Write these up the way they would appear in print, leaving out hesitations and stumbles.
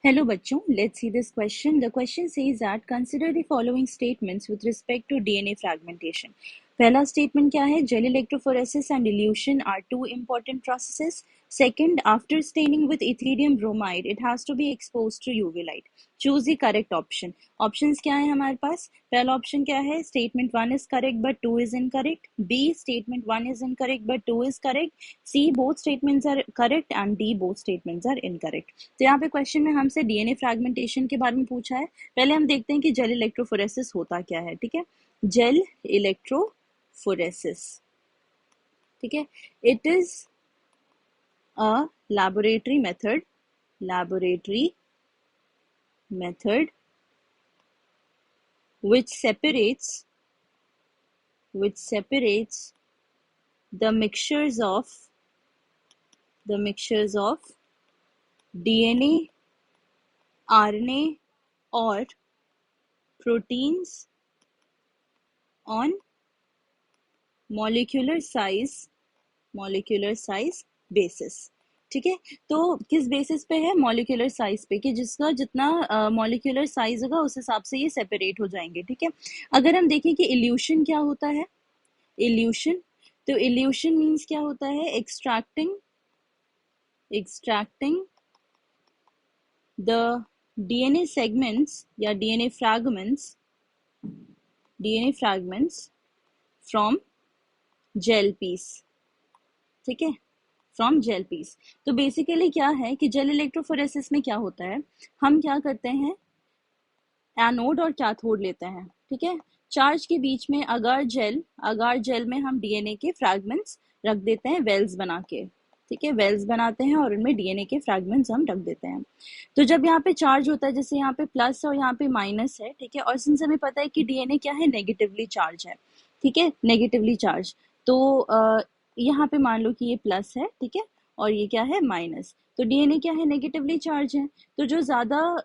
Hello बच्चों, let's see this question. The question says that consider the following statements with respect to DNA fragmentation. पहला statement क्या है? Gel electrophoresis and elution are two important processes. Second, after staining with ethidium bromide, it has to be exposed to UV light. Choose the correct option. Options क्या है हमारे पास? पहला option क्या है? Statement 1 is correct but 2 is incorrect. B, statement 1 is incorrect but 2 is correct. C, both statements are correct and D, both statements are incorrect. तो यहाँ पे question में हमसे डीएनए फ्रैगमेंटेशन के बारे में पूछा है. पहले हम देखते हैं कि जेल इलेक्ट्रोफोरेसिस होता क्या है. ठीक है, जेल इलेक्ट्रोफोरेसिस, ठीक है, it is a laboratory method which separates the mixtures of DNA, RNA और proteins on molecular size basis. ठीक है, तो किस बेसिस पे है? मॉलिक्यूलर साइज पे, कि जिसका जितना मॉलिक्यूलर साइज होगा उस हिसाब से ये सेपरेट हो जाएंगे. ठीक है, अगर हम देखें कि इल्यूशन क्या होता है, इल्यूशन, तो इल्यूशन मीन्स क्या होता है? एक्सट्रैक्टिंग द डीएनए सेगमेंट्स या DNA fragments from gel piece. ठीक है, फ्रॉम जेल पीस. तो बेसिकली क्या है कि जेल इलेक्ट्रोफोरेसिस में क्या होता है, हम क्या करते हैं, एनोड और कैथोड लेते हैं. ठीक है, चार्ज के बीच में अगार जेल में हम डीएनए के फ्रैगमेंट्स रख देते हैं वेल्स बना के. ठीक है, वेल्स बनाते हैं और उनमें डीएनए के फ्रैगमेंट्स हम रख देते हैं. तो जब यहाँ पे चार्ज होता है, जैसे यहाँ पे प्लस और यहाँ पे माइनस है, ठीक है, और सिंस हमें पता है कि डीएनए क्या है, नेगेटिवली चार्ज है. ठीक है, नेगेटिवली चार्ज, तो यहाँ पे मान लो कि ये प्लस है, ठीक है, और ये क्या है, माइनस. तो डीएनए क्या है, नेगेटिवली चार्ज है. तो जो ज्यादा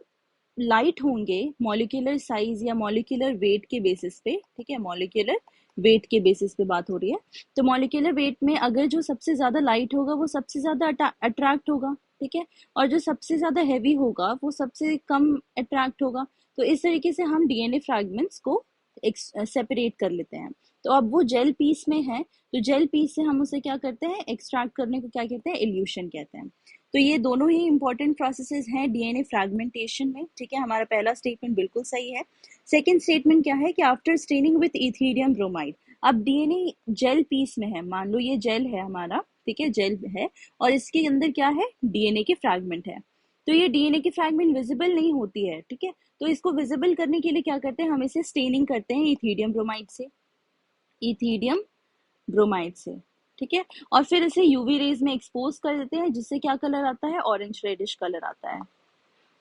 लाइट होंगे मॉलिक्यूलर साइज या मॉलिक्यूलर वेट के बेसिस पे, ठीक है, मॉलिक्यूलर वेट के बेसिस पे बात हो रही है, तो मॉलिक्यूलर वेट में अगर जो सबसे ज्यादा लाइट होगा वो सबसे ज्यादा अट्रैक्ट होगा. ठीक है, और जो सबसे ज्यादा हैवी होगा वो सबसे कम अट्रैक्ट होगा. तो इस तरीके से हम डीएनए फ्रैगमेंट्स को सेपरेट कर लेते हैं. तो अब वो जेल पीस में है, तो जेल पीस से हम उसे क्या करते हैं, एक्सट्रैक्ट करने को क्या कहते हैं, इल्यूशन कहते हैं. तो ये दोनों ही इंपॉर्टेंट प्रोसेसेस हैं डीएनए फ्रैगमेंटेशन में. ठीक है, हमारा पहला स्टेटमेंट बिल्कुल सही है. सेकंड स्टेटमेंट क्या है कि after staining with ethidium bromide, अब डीएनए जेल पीस में है, मान लो ये जेल है हमारा, ठीक है, जेल है, और इसके अंदर क्या है, डीएनए के फ्रैगमेंट है. तो ये डीएनए की फ्रैगमेंट विजिबल नहीं होती है. ठीक है, तो इसको विजिबल करने के लिए क्या करते हैं, हम इसे स्टेनिंग करते हैं इथीरियम ब्रोमाइड से. ठीक है, और फिर इसे यूवी रेज में एक्सपोज कर देते हैं, जिससे क्या कलर आता है, ऑरेंज रेडिश कलर आता है,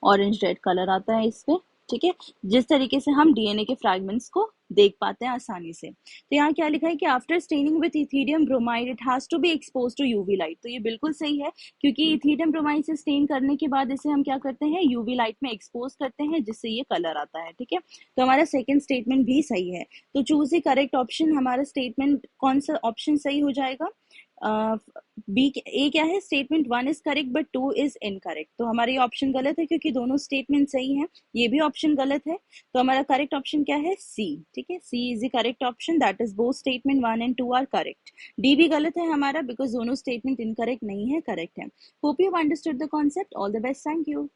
ऑरेंज रेड कलर आता है इसमें. ठीक है, जिस तरीके से हम डीएनए के फ्रैगमेंट्स को देख पाते हैं आसानी से. तो यहाँ क्या लिखा है कि after staining with ethidium bromide it has to be expose to UV light. तो ये बिल्कुल सही है, क्योंकि इथीरियम ब्रोमाइड से स्टेन करने के बाद इसे हम क्या करते हैं, यूवी लाइट में एक्सपोज करते हैं, जिससे ये कलर आता है. ठीक है, तो हमारा सेकेंड स्टेटमेंट भी सही है. तो चूज द करेक्ट ऑप्शन. हमारा स्टेटमेंट कौन सा ऑप्शन सही हो जाएगा, बी. ए क्या है, statement 1 is correct but 2 is incorrect. तो हमारा ये ऑप्शन गलत है, क्योंकि दोनों स्टेटमेंट सही हैं. ये भी ऑप्शन गलत है, तो हमारा करेक्ट ऑप्शन क्या है, सी. ठीक है, C is the correct option, that is both statement 1 and 2 are correct. D भी गलत है हमारा, बिकॉज दोनों स्टेटमेंट इनकरेक्ट नहीं है, करेक्ट है. Hope you understood the concept. All the best, thank you.